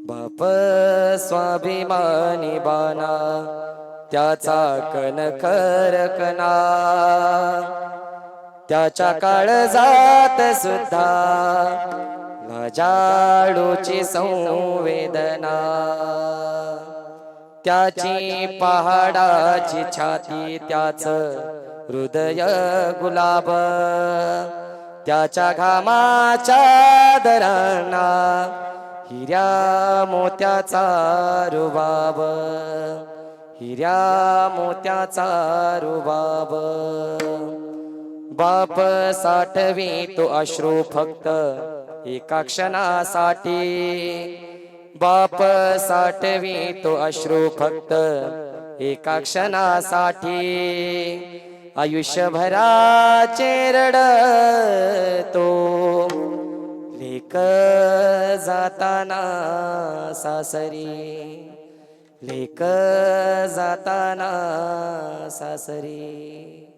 बाप स्वाभिमानी बाना, त्याचा कणखर करकना, त्याच्या काळजात सुद्धा लाजाळूची संवेदना. त्याची पहाडाची छाती, त्याच हृदय गुलाब, त्याच्या घामाच्या दरांना हिऱ्या मोत्याचा रुबाब, हिऱ्या मोत्याचा रुबाब. बाप साठवी तो अश्रू फक्त एका क्षणासाठी, बाप साठवी तो अश्रू फक्त एका क्षणासाठी. आयुष्यभराचे रडतो लेक जाताना सासरी, लेक जाताना सासरी.